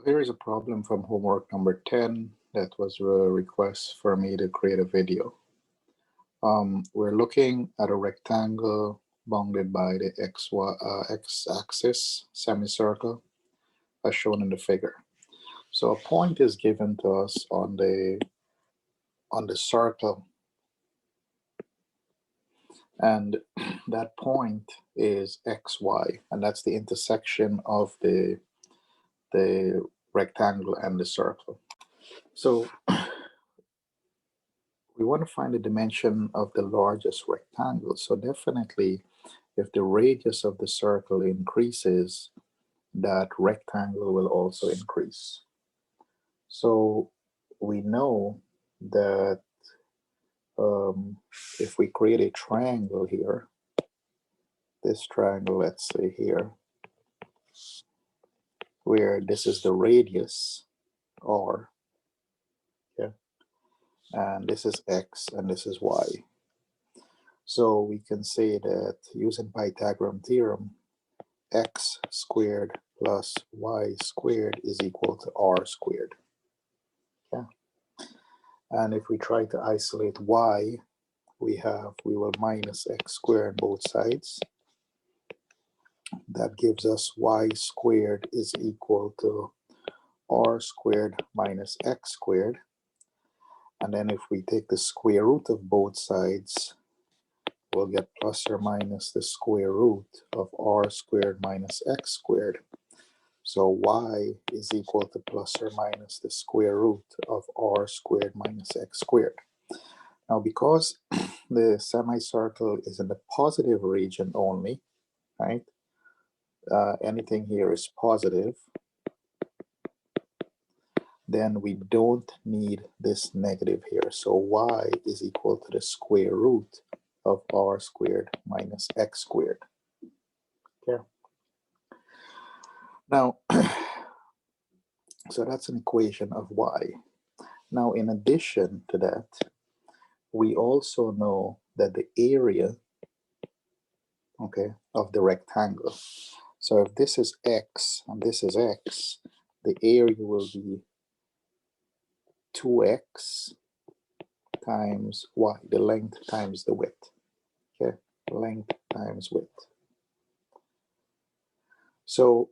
Here is a problem from homework number 10 that was a request for me to create a video. We're looking at a rectangle bounded by the x-axis semicircle as shown in the figure. So a point is given to us on the circle, and that point is xy, and that's the intersection of the rectangle and the circle. So we want to find the dimension of the largest rectangle. So definitely, if the radius of the circle increases, that rectangle will also increase. So we know that if we create a triangle here, this triangle, let's say here, where this is the radius, r, yeah, and this is x and this is y. So we can say that using Pythagorean theorem, x squared plus y squared is equal to r squared. Yeah. And if we try to isolate y, we will minus x squared on both sides. That gives us y squared is equal to r squared minus x squared. And then if we take the square root of both sides, we'll get plus or minus the square root of r squared minus x squared. So y is equal to plus or minus the square root of r squared minus x squared. Now, because the semicircle is in the positive region only, right? Anything here is positive, then we don't need this negative here. So y is equal to the square root of r squared minus x squared. Okay. Now, so that's an equation of y. Now, in addition to that, we also know that the area, okay, of the rectangle. So if this is x and this is x, the area will be 2x times y, the length times the width. Okay, length times width. So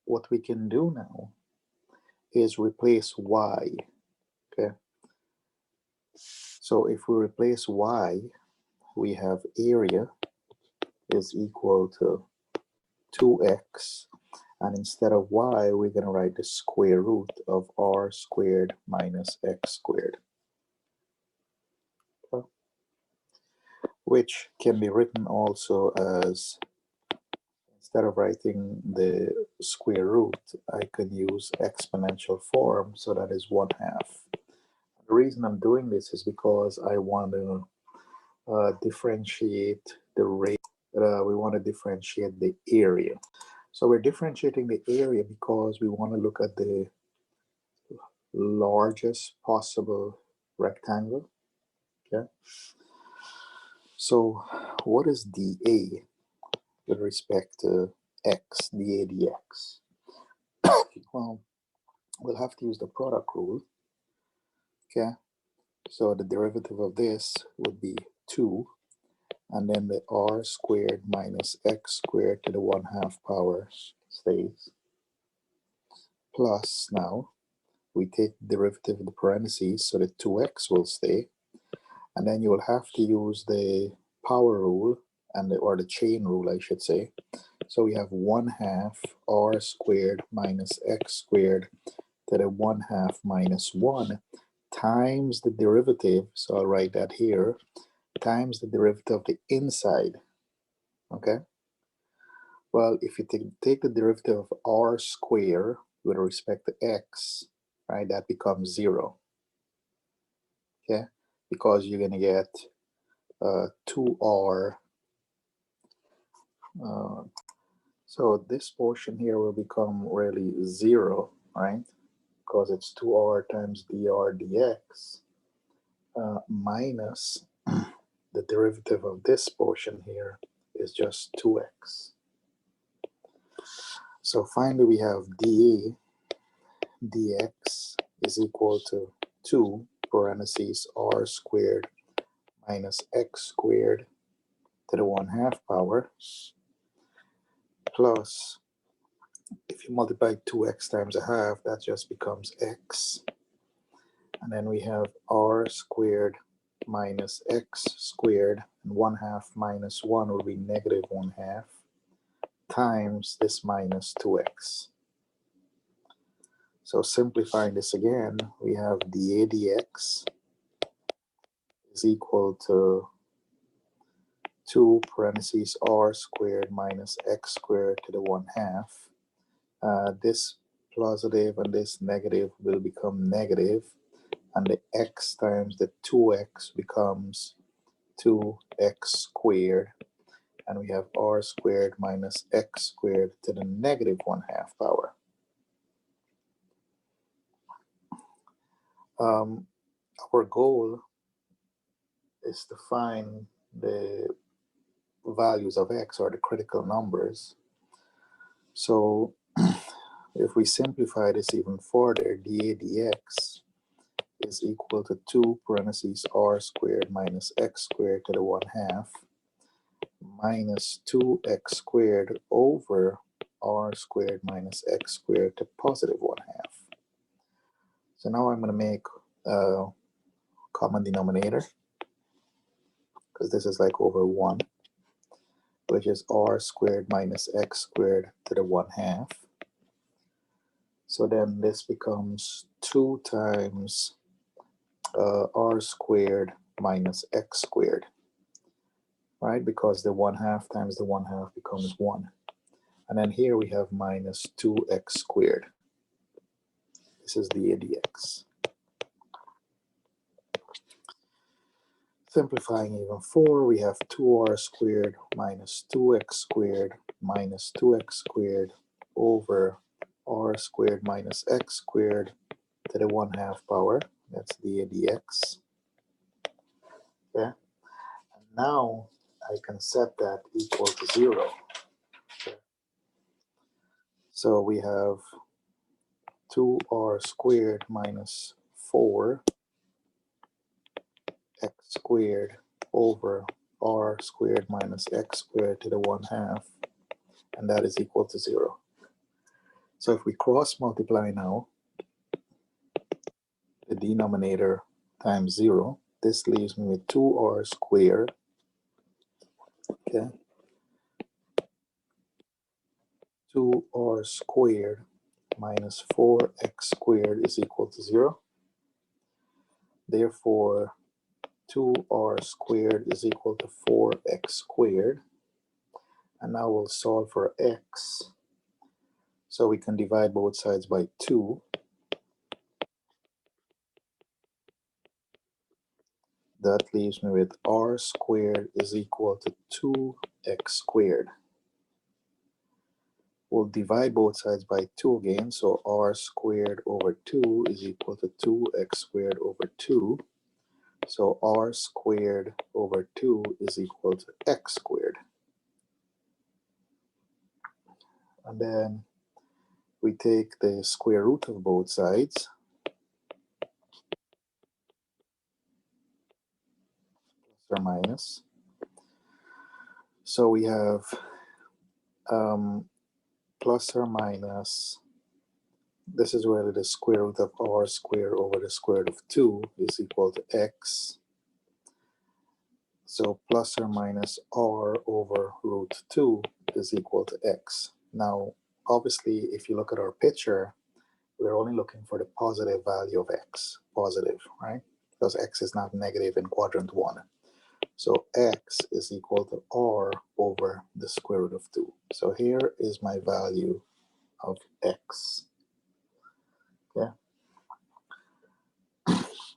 what we can do now is replace y. Okay, so if we replace y, we have area is equal to 2x, and instead of y, we're going to write the square root of r squared minus x squared, okay, which can be written also as, instead of writing the square root, I can use exponential form, so that is 1/2. The reason I'm doing this is because I want to differentiate the rate. We want to differentiate the area. So we're differentiating the area because we want to look at the largest possible rectangle. Okay. So what is dA with respect to x, dA dx? Well, we'll have to use the product rule. Okay. So the derivative of this would be 2, and then the r squared minus x squared to the 1/2 power stays. Plus, now we take the derivative of the parentheses, so the 2x will stay, and then you will have to use the power rule or the chain rule, I should say. So we have 1/2 r squared minus x squared to the 1/2 minus 1 times the derivative. So I'll write that here, times the derivative of the inside. Okay. Well, if you take the derivative of r squared with respect to x, right, that becomes 0. Okay, because you're going to get 2r. So this portion here will become really 0, right? Because it's 2r times dr dx minus the derivative of this portion here is just 2x. So finally we have dA dx is equal to 2 parentheses r squared minus x squared to the 1/2 power, plus, if you multiply 2x times a half, that just becomes x. And then we have r squared minus x squared, and 1/2 minus 1 will be negative 1/2, times this minus 2x. So simplifying this again, we have dA dx is equal to 2 parentheses r squared minus x squared to the 1/2. This positive and this negative will become negative, and the x times the 2x becomes 2x squared, and we have r squared minus x squared to the negative 1/2 power. Our goal is to find the values of x, or the critical numbers. So if we simplify this even further, dA dx is equal to 2 parentheses r squared minus x squared to the 1/2 minus 2x squared over r squared minus x squared to positive 1/2. So now I'm going to make a common denominator, because this is like over 1, which is r squared minus x squared to the 1/2. So then this becomes 2 times r squared minus x squared, right? Because the 1/2 times the 1/2 becomes 1. And then here we have minus 2x squared. This is dA dx. Simplifying even further, we have 2r squared minus 2x squared minus 2x squared over r squared minus x squared to the 1/2 power. That's dA dx. Okay. And now I can set that equal to 0. Okay. So we have 2r squared minus 4x squared over r squared minus x squared to the 1/2, and that is equal to 0. So if we cross multiply now, the denominator times 0, this leaves me with 2r squared, okay, 2r squared minus 4x squared is equal to 0. Therefore, 2r squared is equal to 4x squared. And now we'll solve for x. So we can divide both sides by 2. That leaves me with r squared is equal to 2x squared. We'll divide both sides by 2 again, so r squared over 2 is equal to 2x squared over 2. So r squared over 2 is equal to x squared. And then we take the square root of both sides. Plus or minus. So we have plus or minus, this is where the square root of r squared over the square root of 2 is equal to x. So plus or minus r over root 2 is equal to x. Now, obviously, if you look at our picture, we're only looking for the positive value of x, positive, right? Because x is not negative in quadrant 1. So x is equal to r over the square root of 2. So here is my value of x. Okay.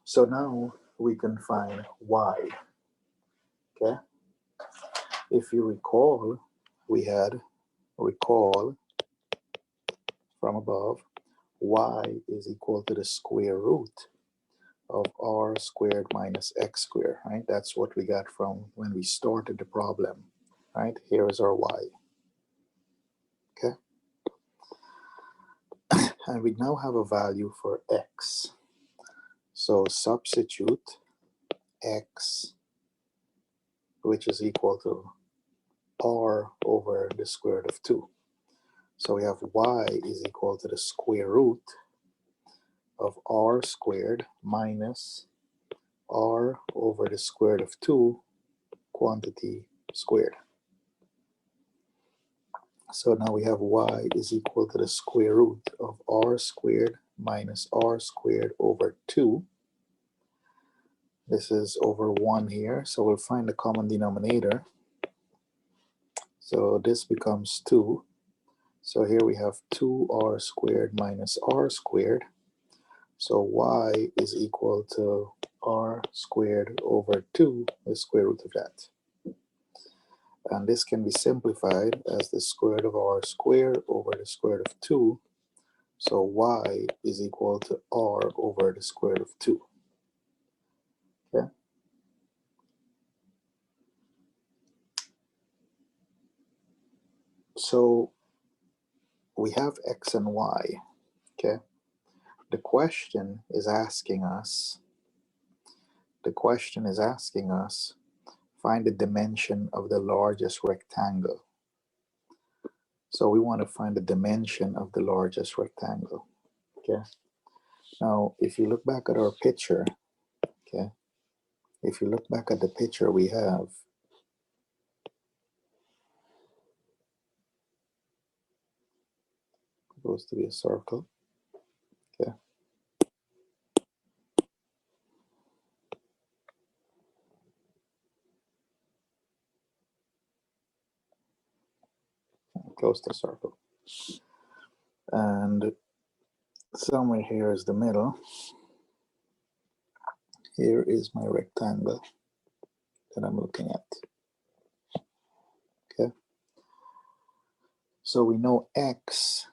So now we can find y. Okay. If you recall, we had from above, y is equal to the square root of r squared minus x squared, right? That's what we got from when we started the problem, right? Here is our y. Okay. And we now have a value for x. So substitute x, which is equal to r over the square root of 2. So we have y is equal to the square root of r squared minus r over the square root of 2 quantity squared. So now we have y is equal to the square root of r squared minus r squared over 2. This is over 1 here, so we'll find the common denominator. So this becomes 2. So here we have 2r squared minus r squared. So y is equal to r squared over 2, the square root of that. And this can be simplified as the square root of r squared over the square root of 2. So y is equal to r over the square root of 2. Okay. So we have x and y. Okay. The question is asking us, find the dimension of the largest rectangle. So we want to find the dimension of the largest rectangle. Okay. Now, if you look back at our picture, okay, if you look back at the picture we have, supposed to be a circle. Okay. Close the circle. And somewhere here is the middle. Here is my rectangle that I'm looking at. Okay. So we know x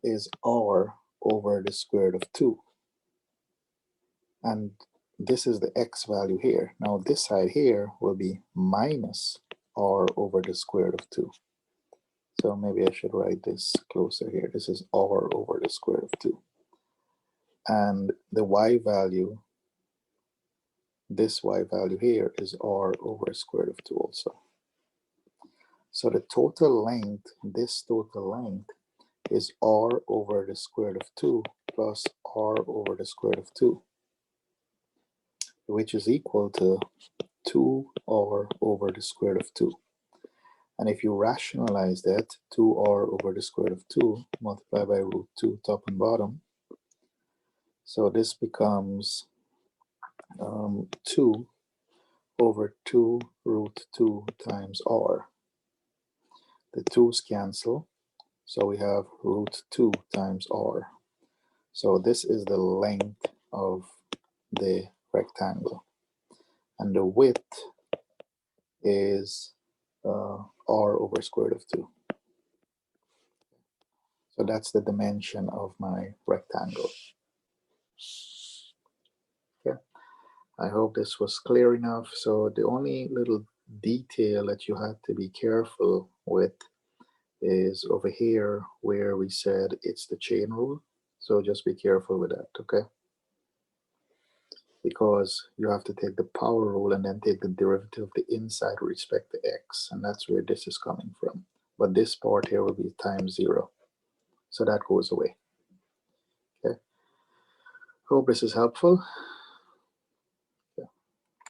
is r over the square root of 2. And this is the x value here. Now this side here will be minus r over the square root of 2. So maybe I should write this closer here. This is r over the square root of 2. And the y value, this y value here is r over square root of 2 also. So the total length, this total length is r over the square root of 2 plus r over the square root of 2, which is equal to 2r over the square root of 2. And if you rationalize that, 2r over the square root of 2 multiplied by root 2 top and bottom, so this becomes 2 over 2 root 2 times r. The 2's cancel, so we have root 2 times r. So this is the length of the rectangle. And the width is r over square root of 2. So that's the dimension of my rectangle. Okay. I hope this was clear enough. So the only little detail that you have to be careful with is over here where we said it's the chain rule. So just be careful with that, okay? Because you have to take the power rule and then take the derivative of the inside with respect to x, and that's where this is coming from. But this part here will be times 0. So that goes away. Okay. Hope this is helpful.